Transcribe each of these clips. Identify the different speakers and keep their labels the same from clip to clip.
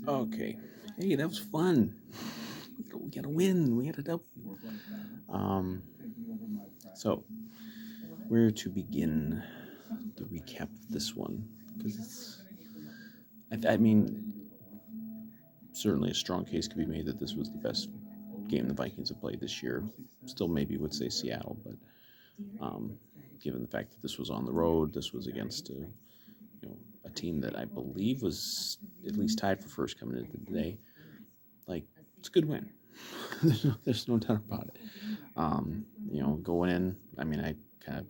Speaker 1: Okay. Hey, that was fun. We got a win. We got a W. Um, so where to begin the recap of this one? Because I mean, certainly a strong case could be made that this was the best game the Vikings have played this year. Still, maybe would say Seattle, but um, given the fact that this was on the road, this was against a team that I believe was at least tied for first coming into the day. Like, it's a good win. there's no doubt about it. Going in, I mean, I kind of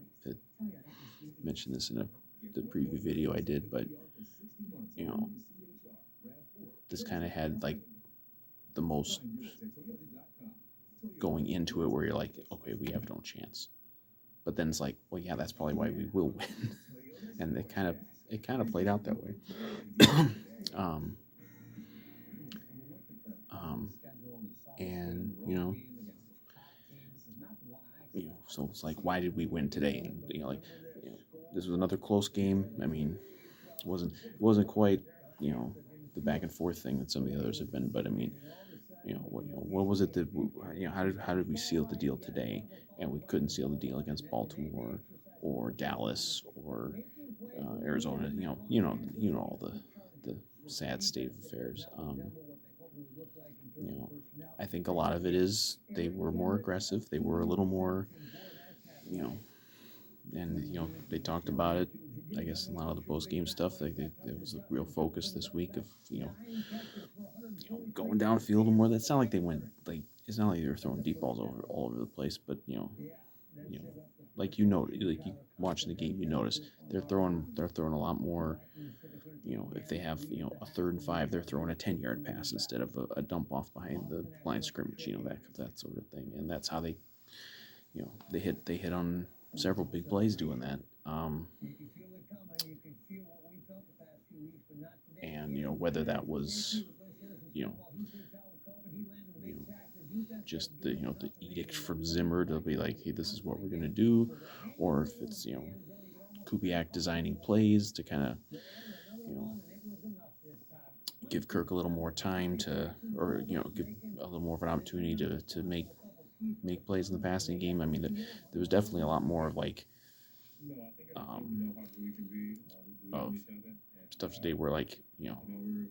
Speaker 1: mentioned this in the preview video I did, but you know, this kind of had like the most going into it where you're like, okay, we have no chance. But then it's like, well, yeah, that's probably why we will win, and it kind of played out that way. um, um, and so it's like, why did we win today? And this was another close game. I mean, it wasn't quite the back and forth thing that some of the others have been, but I mean, what was it that how did we seal the deal today, and we couldn't seal the deal against Baltimore or Dallas or Arizona? All the sad state of affairs. You know, I think a lot of it is they were more aggressive. They were a little more, you know, and they talked about it. I guess a lot of the post game stuff. There was a real focus this week of going downfield and more. That's not like they went like it's not like they were throwing deep balls all over the place, but you know, like like you watching the game, you notice they're throwing a lot more. If they have a 3rd and 5, they're throwing a 10-yard pass instead of a dump off behind the line of scrimmage. That sort of thing, and that's how they hit on several big plays doing that. And whether that was you know just the edict from Zimmer to be like, hey, this is what we're gonna do, or if it's Kubiak designing plays to kind of you know give Kirk a little more time to, or give a little more of an opportunity to make plays in the passing game. I mean, there was definitely a lot more of like um, of stuff today where like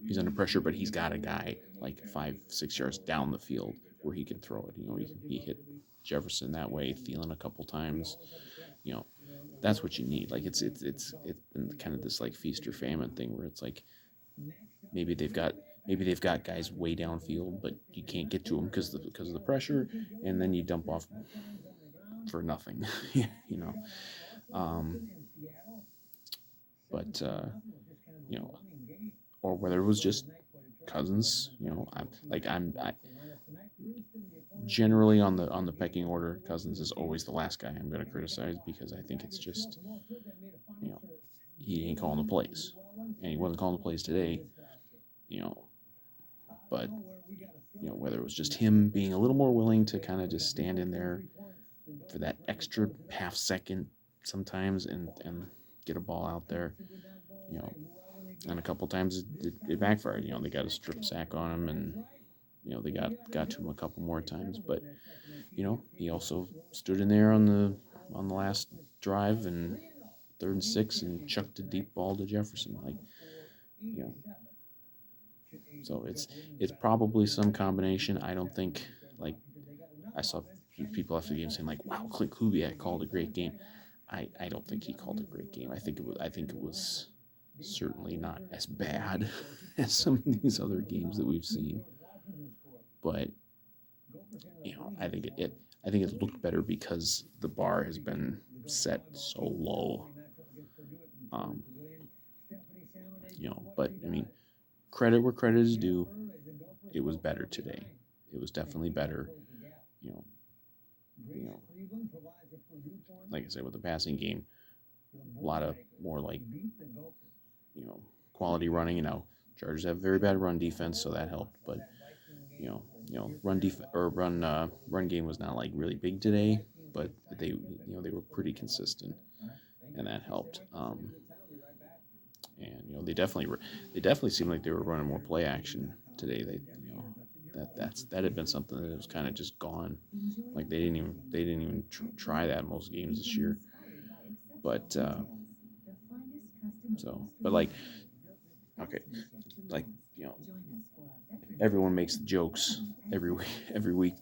Speaker 1: he's under pressure, but he's got a guy like 5-6 yards down the field where he can throw it. He hit Jefferson that way, Thielen a couple times. You know, that's what you need. Like it's been kind of this like feast or famine thing where it's like maybe they've got maybe they've got guys way downfield, but you can't get to them because of the pressure, and then you dump off for nothing. you know, um, but you know, or whether it was just Cousins. I generally on the pecking order, Cousins is always the last guy I'm going to criticize because I think it's just you know he ain't calling the plays, and he wasn't calling the plays today. You know, but whether it was just him being a little more willing to kind of just stand in there for that extra half second sometimes and get a ball out there, you know, and a couple times it backfired. They got a strip sack on him, and they got to him a couple more times. But he also stood in there on the last drive and 3rd and 6 and chucked a deep ball to Jefferson. Like you know, so it's probably some combination. I don't think like I saw people after the game saying like, "Wow, Clint Kubiak called a great game." I don't think he called a great game. I think it was certainly not as bad as some of these other games that we've seen. But I think it looked better because the bar has been set so low. Um, but I mean, credit where credit is due. It was better today. It was definitely better. You know, you know, like I said, with the passing game, a lot of more like you know quality running. Chargers have very bad run defense, so that helped. But run game was not like really big today, but they were pretty consistent, and that helped. And they definitely seemed like they were running more play action today. That had been something that was kind of just gone. Like they didn't even try that most games this year. But but like okay, like you know everyone makes the jokes every week, every week.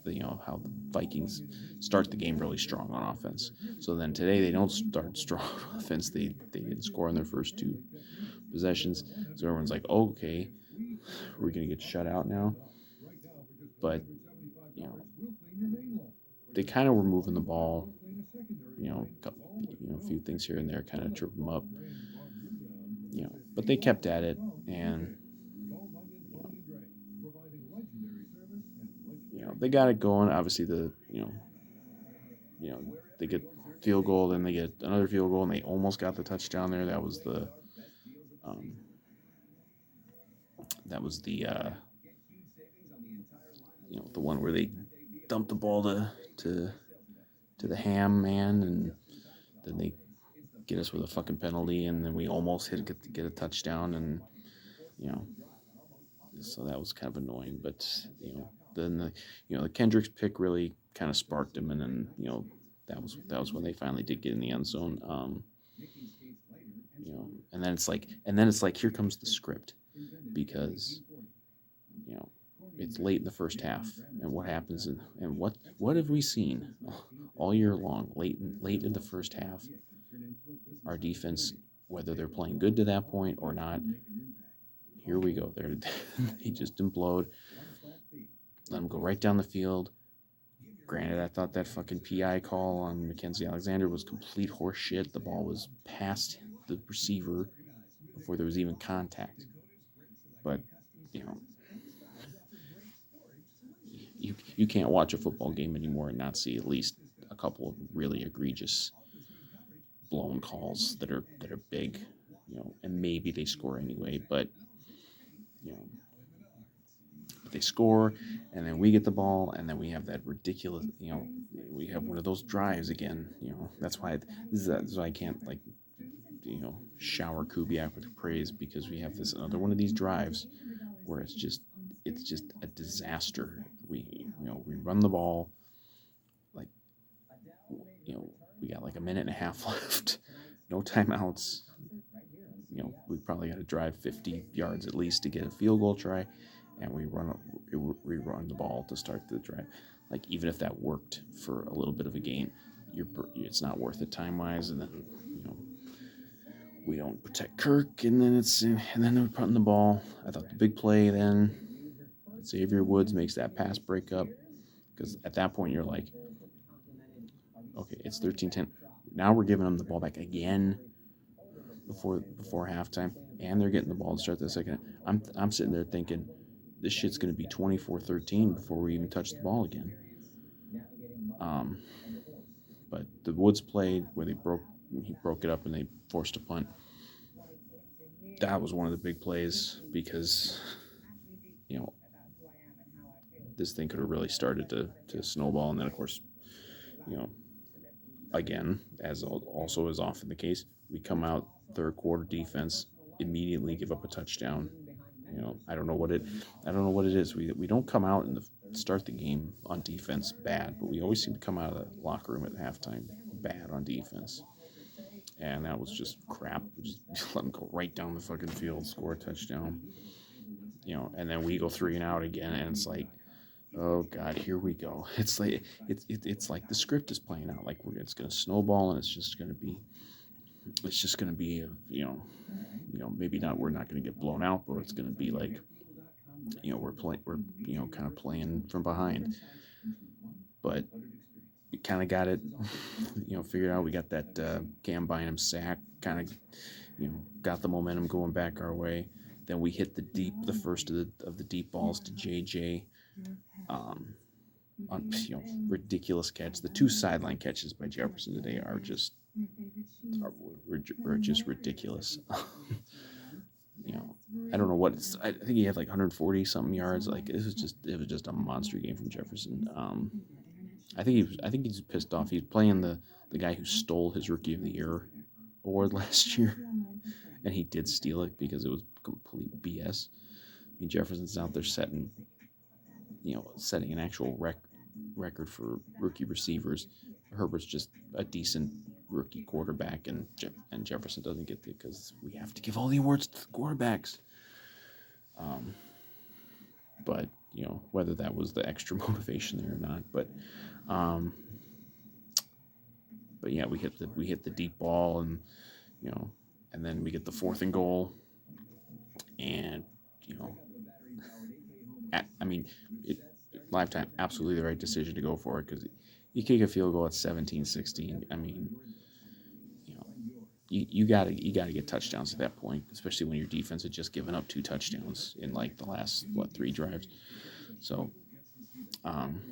Speaker 1: How the Vikings start the game really strong on offense. So then today they don't start strong on offense. They didn't score on their first two possessions. So everyone's like, oh, okay, we're gonna get shut out now. But you know they kind of were moving the ball. A few things here and there kind of trip them up. But they kept at it, and they got it going. Obviously, they get field goal, then they get another field goal, and they almost got the touchdown there. Um, that was the one where they dumped the ball to the ham man, and then they get us with a fucking penalty, and then we almost get a touchdown, and you know, so that was kind of annoying. But then the Kendricks pick really kind of sparked him, and then that was when they finally did get in the end zone. And then it's like here comes the script, because you know it's late in the first half, and what happens, and what have we seen all year long? Late in the first half, our defense, whether they're playing good to that point or not, here we go. They just implode. Let them go right down the field. Granted, I thought that fucking PI call on Mackenzie Alexander was complete horse shit. The ball was past the receiver before there was even contact. But you know, you can't watch a football game anymore and not see at least a couple of really egregious blown calls that are big. And maybe they score anyway, but you know, they score, and then we get the ball, and then we have that ridiculous, we have one of those drives again. That's why that's why I can't shower Kubiak with praise, because we have this another one of these drives where it's just a disaster. We run the ball, like we got like a minute and a half left, no timeouts. We probably got to drive 50 yards at least to get a field goal try, and we run the ball to start the drive. Like, even if that worked for a little bit of a game, it's not worth it time wise. And then we don't protect Kirk, and then we put in the ball. I thought the big play then, Xavier Woods makes that pass breakup, because at that point you're like, okay, it's 13-10. Now we're giving them the ball back again before halftime, and they're getting the ball to start the second. I'm sitting there thinking, this shit's going to be 24-13 before we even touch the ball again. But the Woods play where he broke it up and they forced a punt. That was one of the big plays, because this thing could have really started to snowball. And then, of course, again, as also is often the case, we come out third quarter defense, immediately give up a touchdown. I don't know what it is. We don't come out and start the game on defense bad, but we always seem to come out of the locker room at halftime bad on defense. And that was just crap. We just let them go right down the fucking field, score a touchdown. And then we go 3 and out again, and it's like, oh God, here we go. It's like the script is playing out. Like, it's gonna snowball, and it's just gonna be maybe not, we're not gonna get blown out, but it's gonna be like, we're kind of playing from behind. But we kind of got it, figured out. We got that Cam Bynum sack, kind of, got the momentum going back our way. Then we hit the first of the deep balls to JJ. On ridiculous catch. The 2 sideline catches by Jefferson today are just ridiculous. I don't know what it's. I think he had like 140 something yards. Like, it was just a monster game from Jefferson. I think he's pissed off. He's playing the guy who stole his Rookie of the Year award last year, and he did steal it because it was complete BS. I mean, Jefferson's out there setting an actual record for rookie receivers. Herbert's just a decent rookie quarterback, and Jefferson doesn't get it because we have to give all the awards to the quarterbacks. Um, but whether that was the extra motivation there or not, um, but yeah, we hit the deep ball, and you know, and then we get the fourth and goal, and you know, I mean, it, lifetime absolutely the right decision to go for it because you kick a field goal at 17-16. I mean, you know, you gotta get touchdowns at that point, especially when your defense had just given up 2 touchdowns in like the last 3 drives. So, um,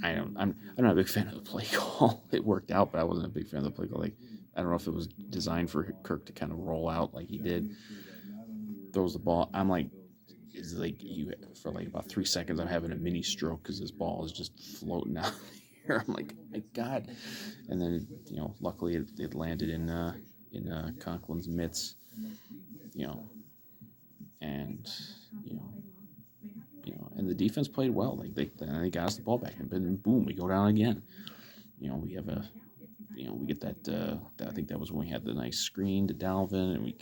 Speaker 1: I'm not a big fan of the play call. It worked out, but I wasn't a big fan of the play call. Like, I don't know if it was designed for Kirk to kind of roll out like he did, throws the ball. I'm like, is like you for like about 3 seconds. I'm having a mini stroke because this ball is just floating out here. I'm like, my God, and then luckily it landed in Conklin's mitts, you know, and you know, and the defense played well. Like they got us the ball back, and then boom, we go down again. We have we get that. I think that was when we had the nice screen to Dalvin, and we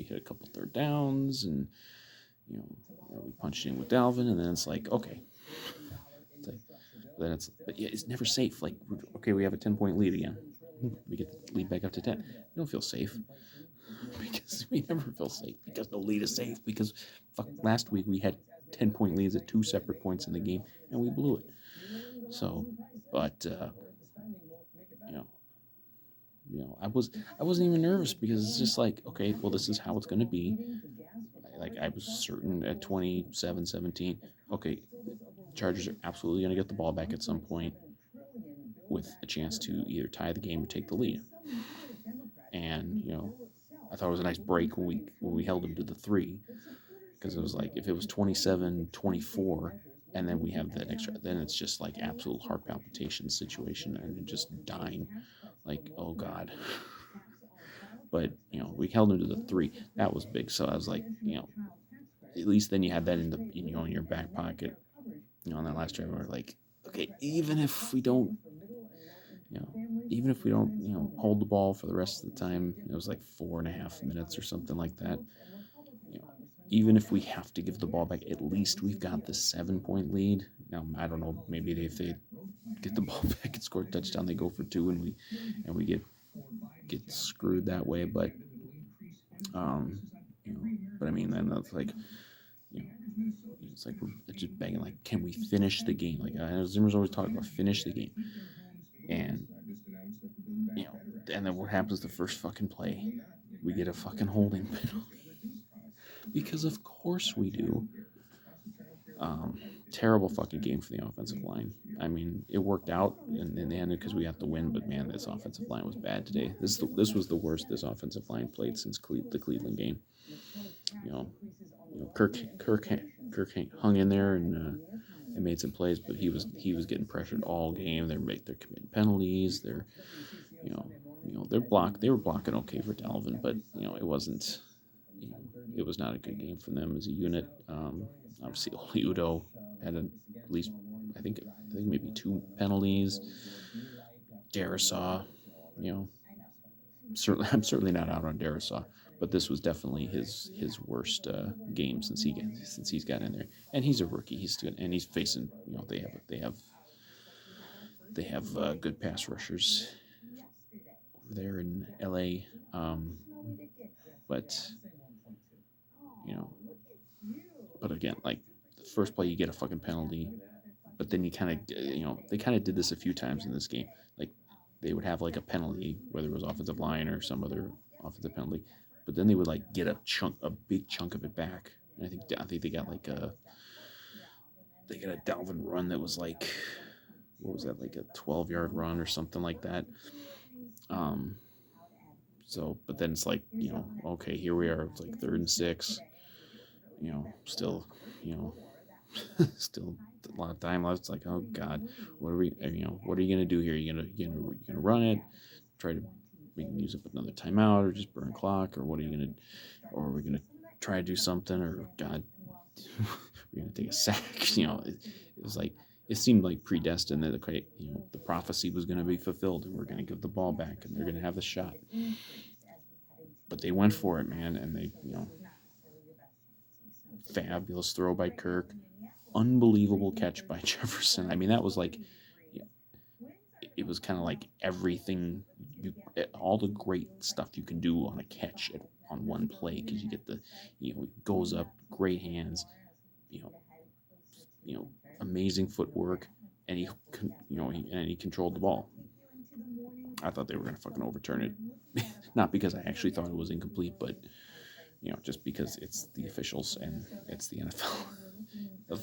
Speaker 1: hit a couple third downs, and you know, we punched in with Dalvin, and then it's like, okay, but yeah, it's never safe. Like, okay, we have a 10-point lead again. We get the lead back up to 10. We don't feel safe because we never feel safe because no lead is safe because last week we had 10-point leads at 2 separate points in the game and we blew it. So, but you know, I wasn't even nervous because it's just like, okay, well, this is how it's going to be. Like, I was certain at 27-17, okay, Chargers are absolutely going to get the ball back at some point with a chance to either tie the game or take the lead. And I thought it was a nice break when we held them to the 3, because it was like if it was 27-24 and then we have that extra, then it's just like absolute heart palpitation situation and just dying, like, oh God. But we held them to the 3. That was big. So I was like, at least then you had that in your back pocket. On that last drive, we're like, okay, even if we don't, hold the ball for the rest of the time, it was like 4.5 minutes or something like that. Even if we have to give the ball back, at least we've got the 7-point lead. Now, I don't know, maybe if they get the ball back and score a touchdown, they go for 2 and we get screwed that way. But but I mean, then that's like, it's like we're just begging, like, can we finish the game? Like, Zimmer's always talking about finish the game, and and then what happens the first fucking play? We get a fucking holding penalty because of course we do. Terrible fucking game for the offensive line. I mean, it worked out in the end because we got the win, but man, this offensive line was bad today. This was the worst this offensive line played since the Cleveland game. Kirk hung in there and made some plays, but he was getting pressured all game. They're committing penalties. They were blocking okay for Dalvin, but it wasn't. It was not a good game for them as a unit. Obviously, Udo had at least I think maybe 2 penalties. Darisaw, I'm certainly not out on Darisaw, but this was definitely his worst game since he's got in there, and he's a rookie. He's good, and he's facing they have good pass rushers over there in LA, but you know, but again, like the first play you get a fucking penalty, but then you kind of they kind of did this a few times in this game. Like they would have like a penalty, whether it was offensive line or some other offensive penalty, but then they would like get a big chunk of it back. And I think they got a Dalvin run that was like, what was that, like a 12-yard run or something like that. So, but then it's like, okay, here we are. It's like 3rd and 6. Still, still a lot of time left. It's like, oh God, what are you gonna do here? You gonna run it? Try to we can use up another timeout or just burn clock, or what are you gonna, or are we gonna try to do something, or God, we're gonna take a sack. It was like it seemed like predestined that the prophecy was gonna be fulfilled, and we're gonna give the ball back, and they're gonna have the shot. But they went for it, man, and they fabulous throw by Kirk, unbelievable catch by Jefferson. I mean, that was like it was kind of like everything all the great stuff you can do on a catch on one play, because you get the it goes up, great hands, you know amazing footwork, and he controlled the ball. I thought they were gonna fucking overturn it, not because I actually thought it was incomplete, but just because it's the officials and it's the NFL of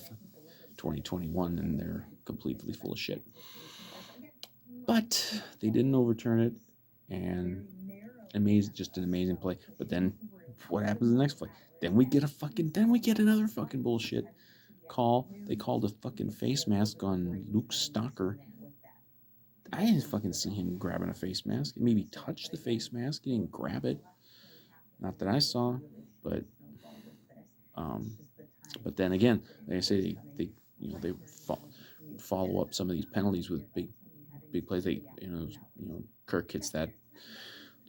Speaker 1: 2021, and they're completely full of shit. But they didn't overturn it, and just an amazing play. But then, what happens in the next play? Then we get another fucking bullshit call. They called a fucking face mask on Luke Stalker. I didn't fucking see him grabbing a face mask. He maybe touched the face mask. He didn't grab it. Not that I saw, but but then again, like I say, they follow up some of these penalties with big plays. Kirk hits that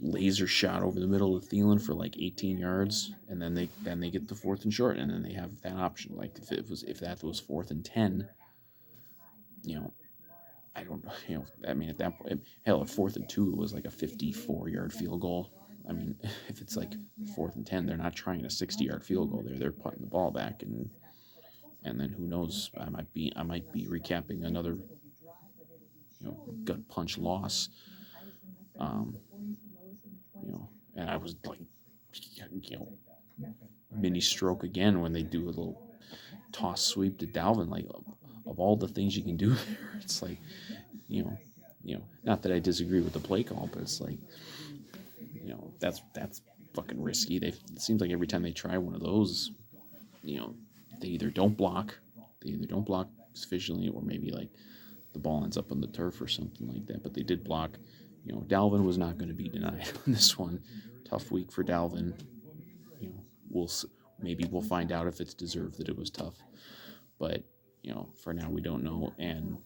Speaker 1: laser shot over the middle of Thielen for like 18 yards, and then they get the 4th and short, and then they have that option. Like if that was 4th and 10, I don't know. I mean, at that point, hell, at 4th and 2, it was like a 54-yard field goal. I mean, if it's like 4th and 10, they're not trying a 60-yard field goal. They're putting the ball back, and then who knows? I might be recapping another gut punch loss. And I was like, mini stroke again when they do a little toss sweep to Dalvin. Like, of all the things you can do there, it's like, not that I disagree with the play call, but it's like, that's fucking risky. It seems like every time they try one of those, they either don't block sufficiently, or maybe like the ball ends up on the turf or something like that. But they did block. Dalvin was not going to be denied on this one. Tough week for Dalvin. We'll find out if it's deserved that it was tough. But for now we don't know. And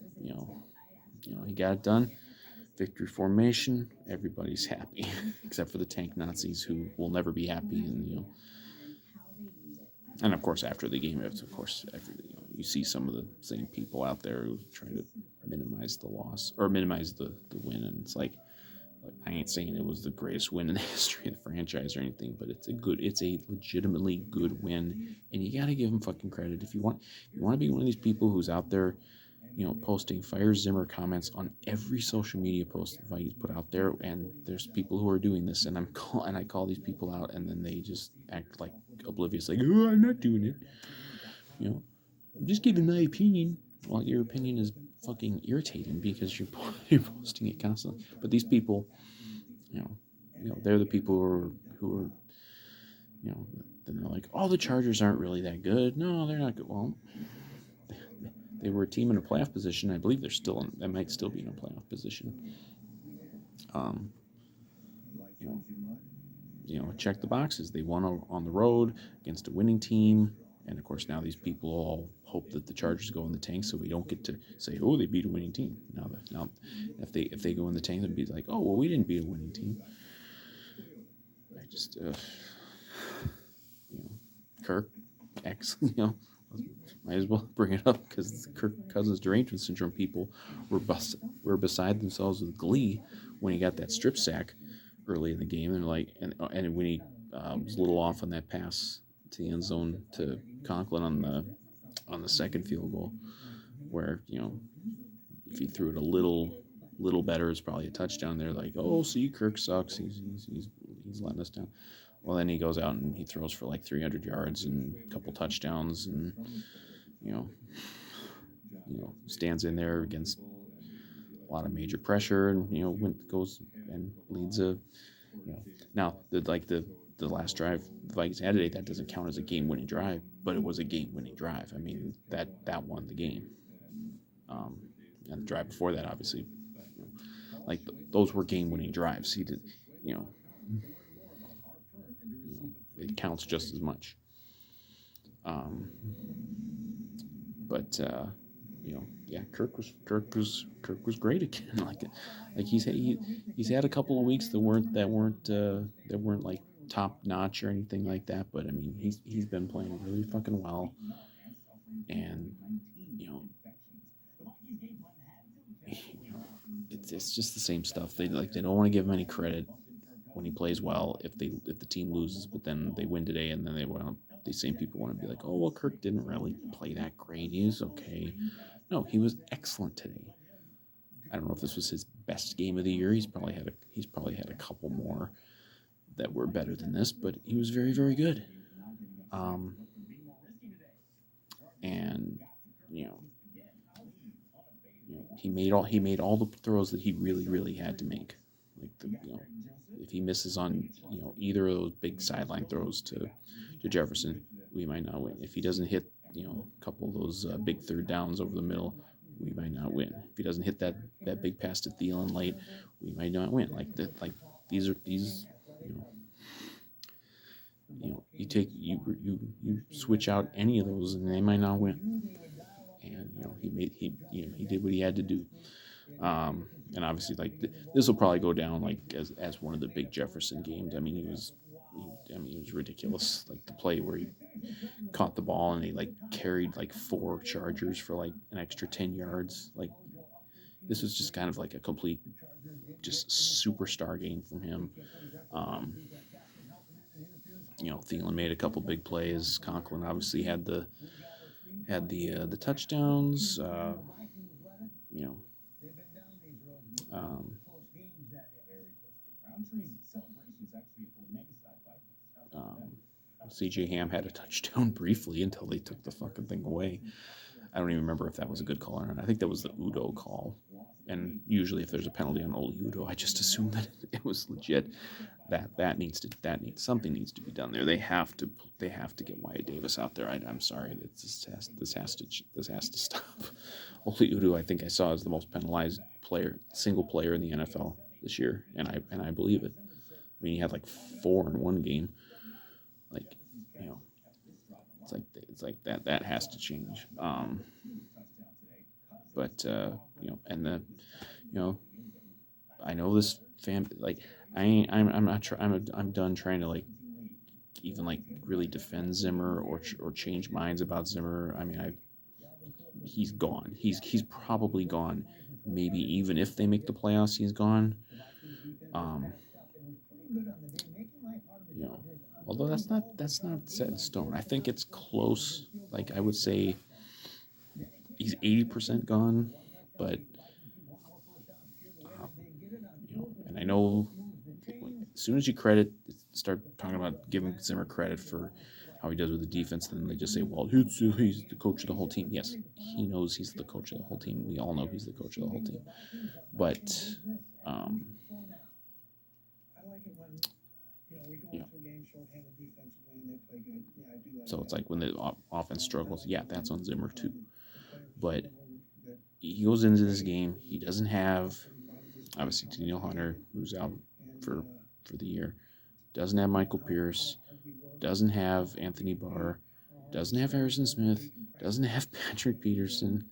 Speaker 1: he got it done. Victory formation. Everybody's happy except for the tank Nazis, who will never be happy. And of course after the game, you see some of the same people out there who trying to minimize the loss or minimize the win, and it's like I ain't saying it was the greatest win in the history of the franchise or anything, but it's a legitimately good win, and you gotta give them fucking credit. If you want to be one of these people who's out there, posting Fire Zimmer comments on every social media post the Vikings put out there, and there's people who are doing this, and I call these people out, and then they just act like oblivious, like, oh, I'm not doing it. I'm just giving my opinion. Well, your opinion is fucking irritating because you're posting it constantly. But these people, they're the people who are, then they're like, oh, the Chargers aren't really that good. No, they're not good. Well, they were a team in a playoff position. I believe they might still be in a playoff position. Check the boxes. They won on the road against a winning team. And of course, now these people all hope that the Chargers go in the tank, so we don't get to say, "Oh, they beat a winning team." Now, if they go in the tank, they'd be like, "Oh, well, we didn't beat a winning team." I just, Kirk, might as well bring it up because Kirk Cousins derangement syndrome people were beside themselves with glee when he got that strip sack early in the game, and and when he was a little off on that pass to the end zone to Conklin on the second field goal, where if he threw it a little better, it's probably a touchdown. They're like, oh, see, Kirk sucks. He's letting us down. Well, then he goes out and he throws for like 300 yards and a couple touchdowns, and stands in there against a lot of major pressure, and goes and leads a. Now the last drive the Vikings had today, that doesn't count as a game-winning drive, but it was a game-winning drive. I mean, that won the game. And the drive before that, obviously, those were game-winning drives. you know, it counts just as much. Um, but yeah, Kirk was great again. Like he's had a couple of weeks that weren't like top notch or anything like that. But I mean, he's been playing really fucking well, and you know, it's just the same stuff. They don't want to give him any credit when he plays well if the team loses, but then they win today, and then the same people want to be like, oh well, Kirk didn't really play that great. He was okay. No, he was excellent today. I don't know if this was his best game of the year. He's probably had a couple more that were better than this, but he was very very good. Um, and you know, he made all the throws that he really really had to make. Like if he misses on either of those big sideline throws to Jefferson, we might not win. If he doesn't hit a couple of those big third downs over the middle, we might not win. If he doesn't hit that big pass to Thielen late, we might not win. These you switch out any of those and they might not win. And he did what he had to do. And obviously, this will probably go down like as one of the big Jefferson games. I mean, it was ridiculous. Like the play where he caught the ball and he like carried like four Chargers for like an extra 10 yards. Like this was just kind of like a complete, just superstar game from him. Um, Thielen made a couple big plays. Conklin obviously had the touchdowns. You know, um, um, CJ Ham had a touchdown briefly until they took the fucking thing away. I don't even remember if that was a good call or not. I think that was the Udo call. And usually, if there's a penalty on Oli Udo, I just assume that it was legit. Something needs to be done there. They have to get Wyatt Davis out there. I'm sorry, this has to stop. Oli Udo, I think I saw is the most penalized single player in the NFL this year, and I believe it. I mean, he had like four in one game. Like, you know, it's like that has to change. But and you know, I know this like I'm not try, I'm done trying to like even like really defend Zimmer or change minds about Zimmer. I mean, he's gone. He's probably gone. Maybe even if they make the playoffs, he's gone. Um, you know, Although that's not set in stone. I think it's close. Like I would say he's 80% gone, but and I know as soon as you start talking about giving Zimmer credit for how he does with the defense, then they just say, well, he's the coach of the whole team. Yes, he knows he's the coach of the whole team. We all know he's the coach of the whole team. But, um, you know, so it's like when the offense struggles, yeah, that's on Zimmer too. But he goes into this game, he doesn't have, obviously, Daniel Hunter, who's out for the year, doesn't have Michael Pierce, doesn't have Anthony Barr, doesn't have Harrison Smith, doesn't have Patrick Peterson.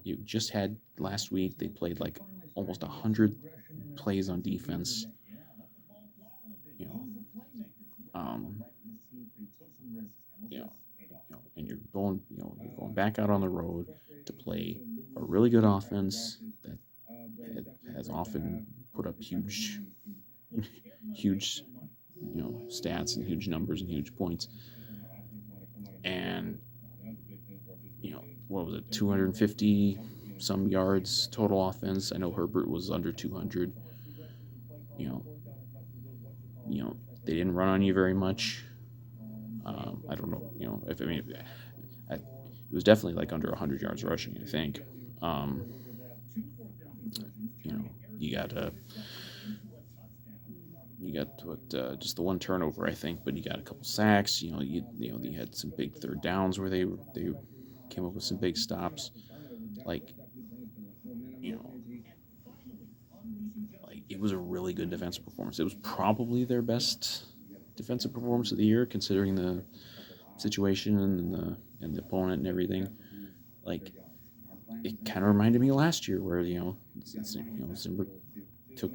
Speaker 1: You just had last week. They played like almost 100 plays on defense. You know, um, you know, and you're going back out on the road to play a really good offense that has often put up huge stats and huge numbers and huge points. And what was it, 250 some yards total offense? I know Herbert was under 200. You know, they didn't run on you very much. I don't know. If I mean, it was definitely like under 100 yards rushing, I think. Um, you know, you got just the one turnover, I think, but you got a couple sacks. You had some big third downs where they came up with some big stops. Like, it was a really good defensive performance. It was probably their best defensive performance of the year, considering the situation and the opponent and everything. Like, it kind of reminded me of last year, where Zimmer took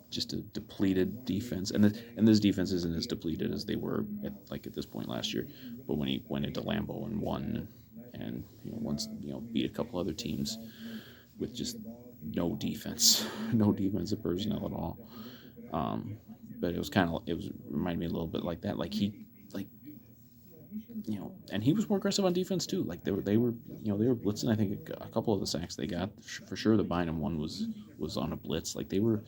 Speaker 1: just a depleted defense, and this defense isn't as depleted as they were at this point last year. But when he went into Lambeau and won, and once beat a couple other teams with just no defense, no defensive personnel at all. But it was reminded me a little bit like that. Like and he was more aggressive on defense too. Like they were blitzing. I think a couple of the sacks they got for sure. The Bynum one was on a blitz. Like they were,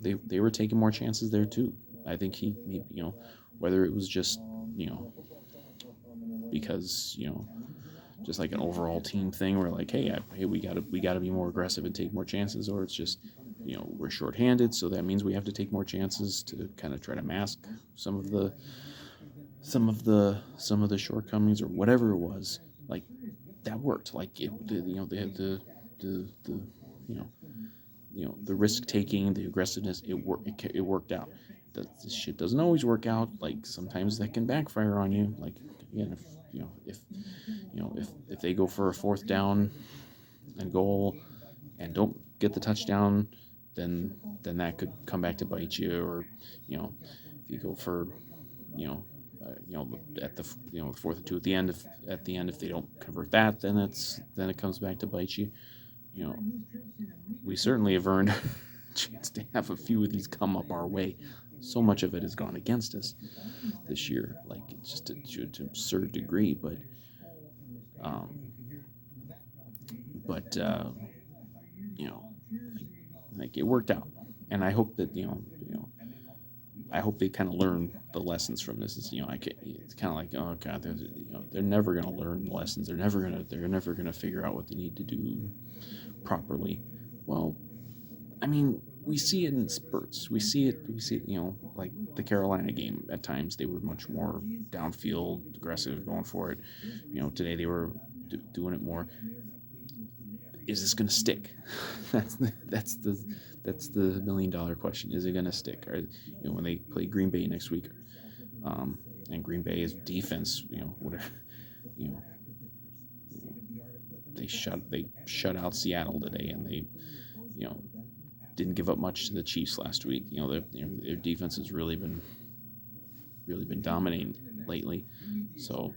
Speaker 1: they were taking more chances there too. I think he whether it was just because just like an overall team thing where like hey we gotta be more aggressive and take more chances, or it's just we're shorthanded, so that means we have to take more chances to kind of try to mask some of the shortcomings or whatever it was. Like that worked. Like they had the the risk taking, the aggressiveness. It worked out. This shit doesn't always work out. Like sometimes that can backfire on you. Like again, if they go for a fourth down and goal and don't get the touchdown, then that could come back to bite you. Or if you go for at the 4th and 2 at the end, if they don't convert that, then it comes back to bite you. We certainly have earned a chance to have a few of these come up our way. So much of it has gone against us this year, like just to an absurd degree. But like it worked out, and I hope that I hope they kind of learn the lessons from this. It's kind of like, oh god, they're never gonna learn the lessons. They're never gonna figure out what they need to do properly. Well, I mean, we see it in spurts. We see it. Like the Carolina game. At times, they were much more downfield, aggressive, going for it. Today they were doing it more. Is this going to stick? That's the $1 million question. Is it going to stick? Or when they play Green Bay next week, and Green Bay's defense, whatever, you know, they shut out Seattle today, and they didn't give up much to the Chiefs last week. Their defense has really been dominating lately. So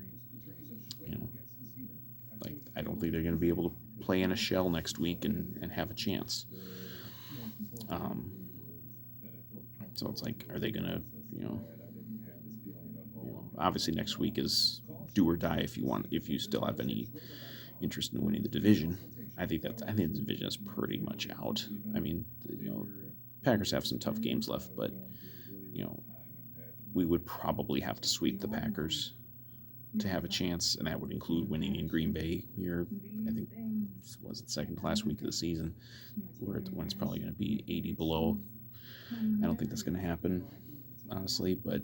Speaker 1: like I don't think they're going to be able to play in a shell next week and have a chance. So it's like, are they going to obviously next week is do or die if you still have any interest in winning the division. I think the division is pretty much out. I mean, Packers have some tough games left, but we would probably have to sweep the Packers to have a chance, and that would include winning in Green Bay here. I think was it second to last week of the season, when it's probably going to be 80 below. I don't think that's going to happen, honestly, but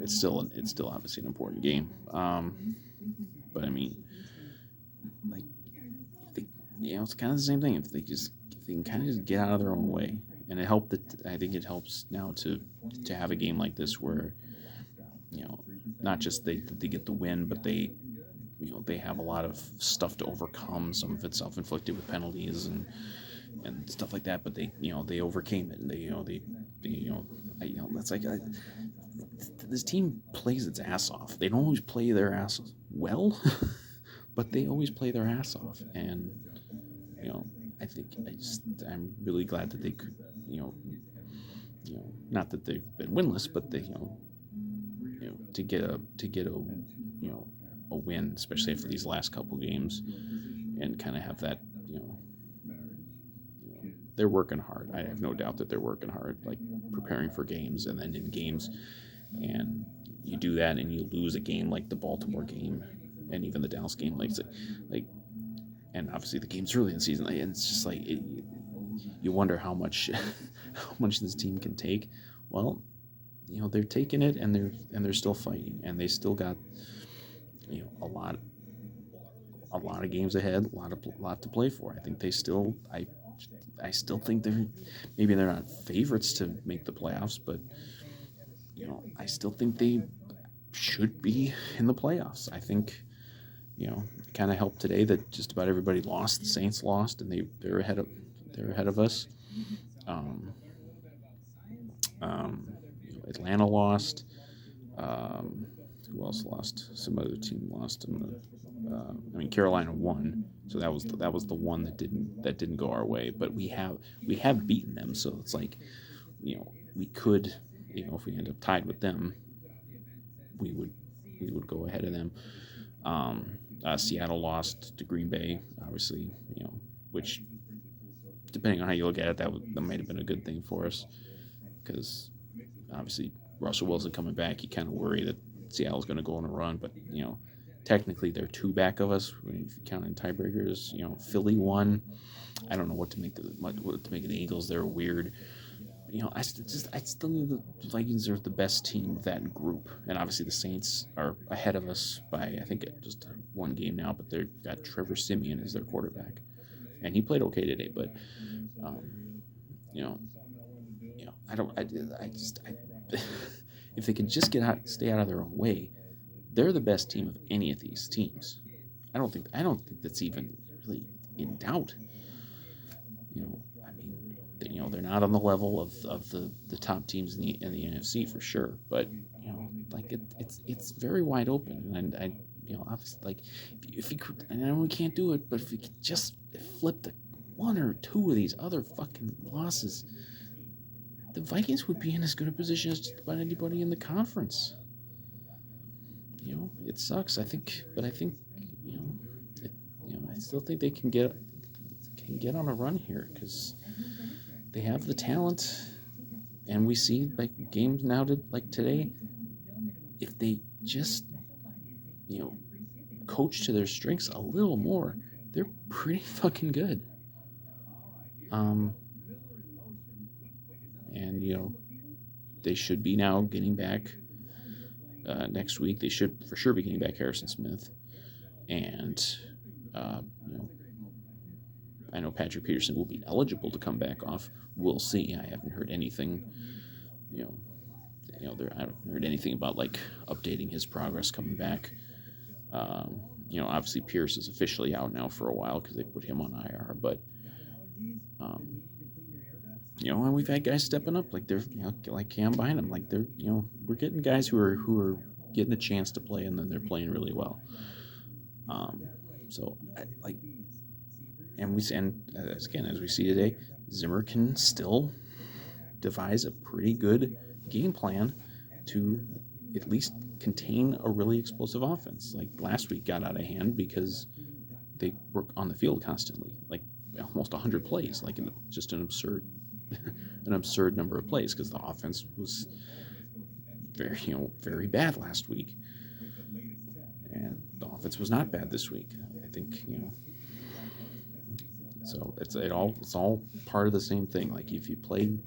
Speaker 1: it's still obviously an important game. But I mean, like, it's kind of the same thing. If they can kind of just get out of their own way, and I think it helps now to have a game like this where not just they get the win, but they have a lot of stuff to overcome. Some of it's self-inflicted with penalties and stuff like that, but they overcame it, and that's like this team plays its ass off. They don't always play their ass well, but they always play their ass off, and I'm really glad that they could not that they've been winless, but they to get a win, especially after these last couple games, and kind of have that they're working hard. I have no doubt that they're working hard, like preparing for games and then in games, and you do that and you lose a game like the Baltimore game and even the Dallas game, like and obviously the games early in the season, and it's just like you wonder how much this team can take. Well, they're taking it, and they're still fighting, and they still got a a lot of games ahead, a lot to play for. I still think they're not favorites to make the playoffs, but I still think they should be in the playoffs. I think it kind of helped today that just about everybody lost. The Saints lost, and they're ahead of us. Um, Atlanta lost. Who else lost? Some other team lost. Carolina won, so that was the one that didn't go our way. But we have beaten them, so it's like we could, if we end up tied with them, we would go ahead of them. Seattle lost to Green Bay, obviously, which, depending on how you look at it, that might have been a good thing for us, because obviously Russell Wilson coming back, you kind of worry that Seattle's going to go on a run, but technically they're two back of us if you count in tiebreakers. Philly won. I don't know what to make of the Eagles. They're weird. I still think the Vikings are the best team of that group, and obviously the Saints are ahead of us by, I think, just one game now. But they've got Trevor Siemian as their quarterback, and he played okay today. But you know, I don't. I just. If they could just stay out of their own way, they're the best team of any of these teams. I don't think that's even really in doubt. They're not on the level of the top teams in the NFC for sure, but it's very wide open, and obviously, like, if you could, and I know we can't do it, but if you could just flip one or two of these other fucking losses, the Vikings would be in as good a position as just about anybody in the conference. It sucks. But I think it, I still think they can get on a run here, because they have the talent, and we see, like, games now like today. If they just coach to their strengths a little more, they're pretty fucking good. And they should be now getting back next week. They should for sure be getting back Harrison Smith, and I know Patrick Peterson will be eligible to come back off. We'll see. I haven't heard anything. I haven't heard anything about, like, updating his progress coming back. Obviously Pierce is officially out now for a while because they put him on IR. But and we've had guys stepping up, like they're like Cam Bynum, like they're we're getting guys who are getting a chance to play, and then they're playing really well. So as we see today, Zimmer can still devise a pretty good game plan to at least contain a really explosive offense. Like last week got out of hand because they were on the field constantly, like almost 100 plays, like just an absurd number of plays, because the offense was very bad last week, and the offense was not bad this week. I think so it's all part of the same thing. Like, if you play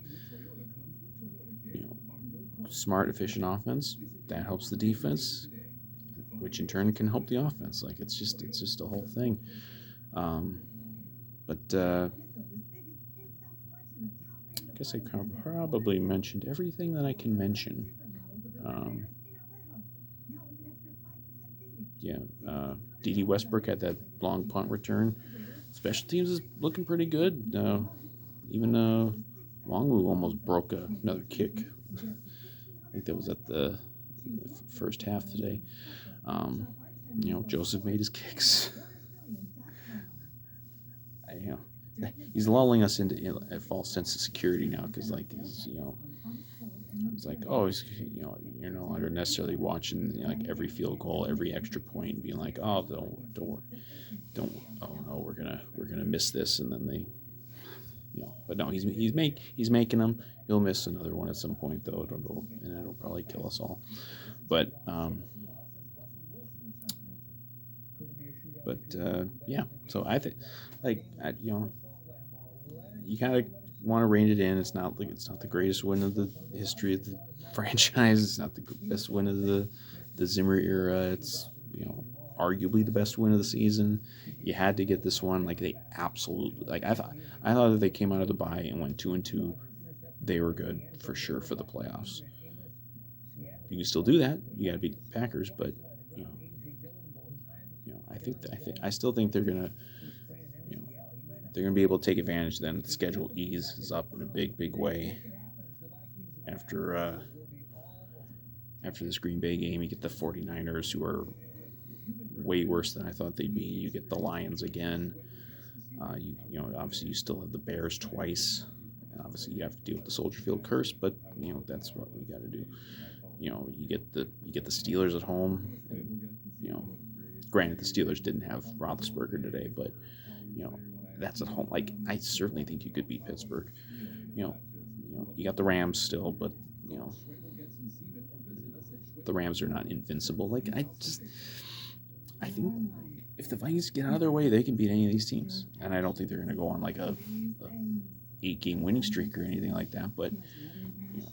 Speaker 1: smart, efficient offense, that helps the defense, which in turn can help the offense. Like, it's just a whole thing. But I guess I probably mentioned everything that I can mention. D.D. Westbrook had that long punt return. Special teams is looking pretty good. Even Longwu almost broke another kick. I think that was at the first half today. Joseph made his kicks. He's lulling us into a false sense of security now, because it's like, oh, you're no longer necessarily watching every field goal, every extra point, and being like, oh, don't, oh no, we're gonna miss this, and then they, but no, he's making them. He'll miss another one at some point, though, and it'll probably kill us all. But yeah. So I think, you kind of want to rein it in. It's not the greatest win of the history of the franchise. It's not the best win of the Zimmer era. It's arguably the best win of the season. You had to get this one. Like they absolutely like I thought that they came out of the bye and went 2-2. They were good for sure for the playoffs. You can still do that. You got to beat the Packers, but you know, I still think they're gonna, you know, they're gonna be able to take advantage. Then the schedule eases up in a big way after after this Green Bay game. You get the 49ers, who are way worse than I thought they'd be. You get the Lions again. You know, obviously you still have the Bears twice, and obviously you have to deal with the Soldier Field curse. But you know that's what we got to do. You know, you get the Steelers at home, and you know, granted the Steelers didn't have Roethlisberger today, but you know that's at home. Like I certainly think you could beat Pittsburgh. You know, you got the Rams still, but you know the Rams are not invincible. Like I think if the Vikings get out of their way, they can beat any of these teams, and I don't think they're going to go on like a 8-game winning streak or anything like that. But you know,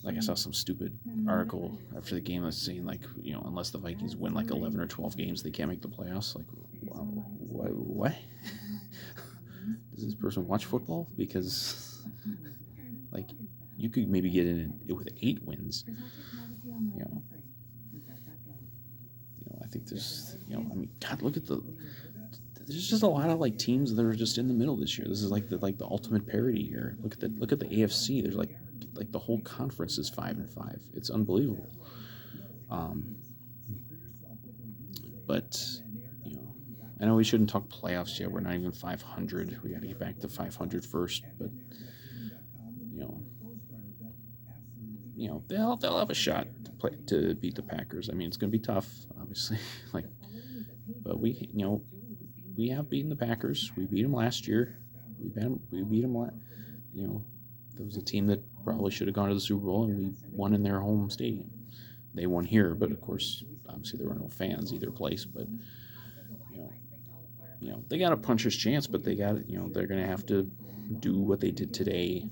Speaker 1: like I saw some stupid article after the game that's saying like, you know, unless the Vikings win like 11 or 12 games, they can't make the playoffs. Like, wow, what? Does this person watch football? Because like you could maybe get in it with 8 wins. You know, I think there's, you know, I mean, God, look at there's just a lot of like teams that are just in the middle this year. This is like the ultimate parity here. Look at the AFC. There's like the whole conference is 5-5. It's unbelievable. But you know, I know we shouldn't talk playoffs yet. We're not even 500. We got to get back to 500 first. But you know, they'll have a shot to beat the Packers. I mean, it's going to be tough, obviously. Like, but we have beaten the Packers. We beat them last year. We beat them. You know, there was a team that probably should have gone to the Super Bowl, and we won in their home stadium. They won here, but of course, obviously there were no fans either place. But you know, they got a puncher's chance, but they got, you know, they're going to have to do what they did today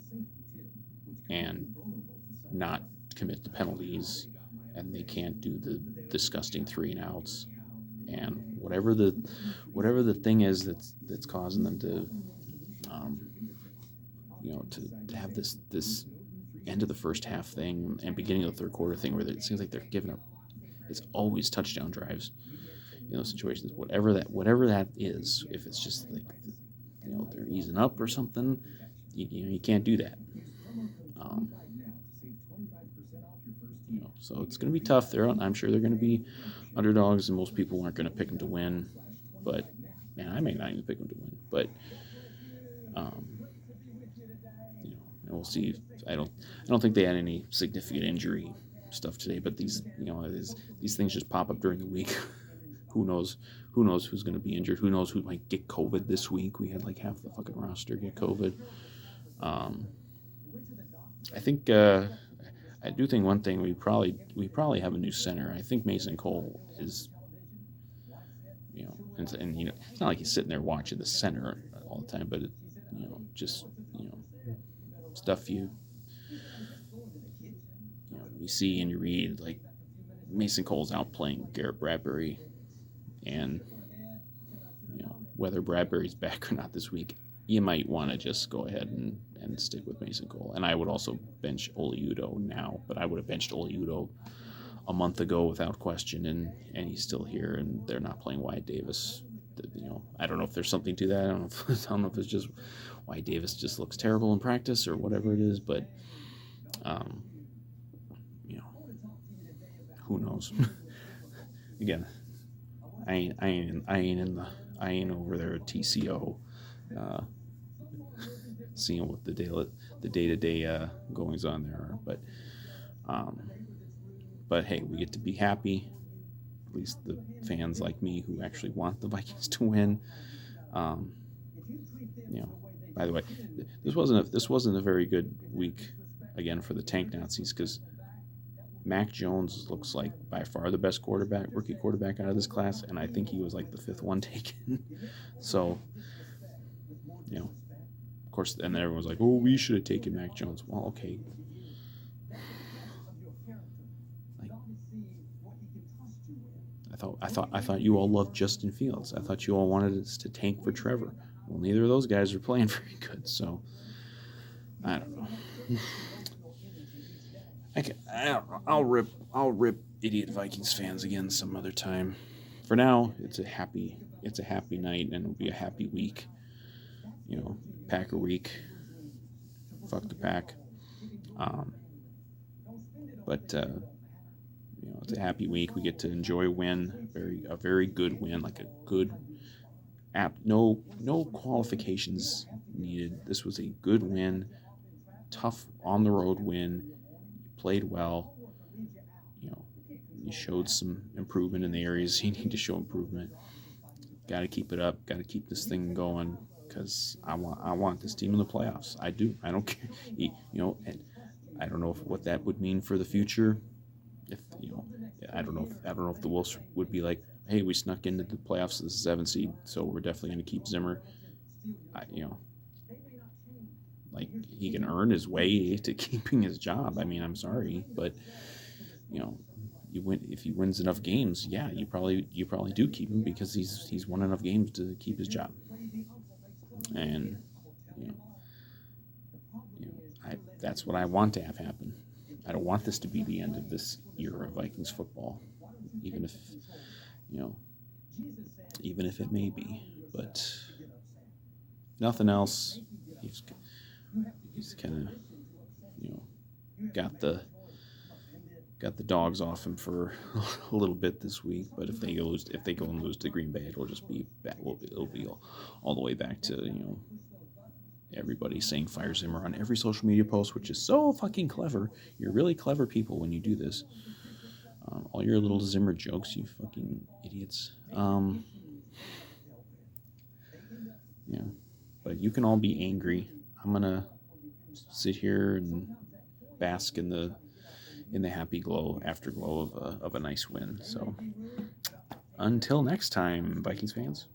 Speaker 1: and not commit the penalties, and they can't do the disgusting 3-and-outs, and whatever the thing is that's causing them to you know, to have this end of the first half thing and beginning of the third quarter thing where it seems like they're giving up. It's always touchdown drives in those situations. Whatever that is, if it's just like, you know, they're easing up or something, you can't do that. You know, so it's going to be tough. I'm sure they're going to be underdogs, and most people aren't going to pick them to win. But man, I may not even pick them to win. But you know, and we'll see. I don't think they had any significant injury stuff today. But these things just pop up during the week. Who knows who's going to be injured? Who knows who might get COVID this week? We had like half the fucking roster get COVID. I think I do think one thing we probably have a new center. I think Mason Cole is, you know, and you know, it's not like he's sitting there watching the center all the time, but it, you know, just, you know, stuff you see and you read, like Mason Cole's outplaying Garrett Bradbury, and you know, whether Bradbury's back or not this week, you might want to just go ahead and stick with Mason Cole. And I would also bench Oli Udoh now, but I would have benched Oli Udoh a month ago without question, and he's still here, and they're not playing Wyatt Davis. You know, I don't know if there's something to that. I don't know if it's just Wyatt Davis just looks terrible in practice or whatever it is, but you know, who knows? Again, I ain't over there at TCO. Seeing what the day-to-day goings on there are, but hey, we get to be happy. At least the fans like me who actually want the Vikings to win. You know, by the way, this wasn't a very good week again for the Tank Nazis, because Mac Jones looks like by far the best rookie quarterback out of this class, and I think he was like the 5th one taken. So, you know, of course, and then everyone's like, "Oh, we should have taken Mac Jones." Well, okay. Like, I thought you all loved Justin Fields. I thought you all wanted us to tank for Trevor. Well, neither of those guys are playing very good, so I don't know. I don't know. I'll rip idiot Vikings fans again some other time. For now, it's a happy night, and it'll be a happy week. Packer week. Fuck the pack. Um, but it's a happy week. We get to enjoy a win, a very good win, like a good app. No qualifications needed. This was a good win, tough on the road win. You played well. You know, you showed some improvement in the areas you need to show improvement. Got to keep it up. Got to keep this thing going because I want this team in the playoffs. I do. I don't care. And I don't know what that would mean for the future. If I don't know if the Wolves would be like, hey, we snuck into the playoffs as a 7 seed, so we're definitely going to keep Zimmer. Like he can earn his way to keeping his job. I mean, I'm sorry, but you know, if he wins enough games, yeah, you probably do keep him because he's won enough games to keep his job. And you know, that's what I want to have happen. I don't want this to be the end of this era of Vikings football, even if you know, even if it may be. But nothing else. He's kind of got the dogs off him for a little bit this week. But if they go and lose to Green Bay, it'll just be back. It'll be all the way back to everybody saying fire Zimmer on every social media post, which is so fucking clever. You're really clever people when you do this. All your little Zimmer jokes, you fucking idiots. Yeah, but you can all be angry. I'm gonna sit here and bask in the happy afterglow of a nice win. So until next time, Vikings fans.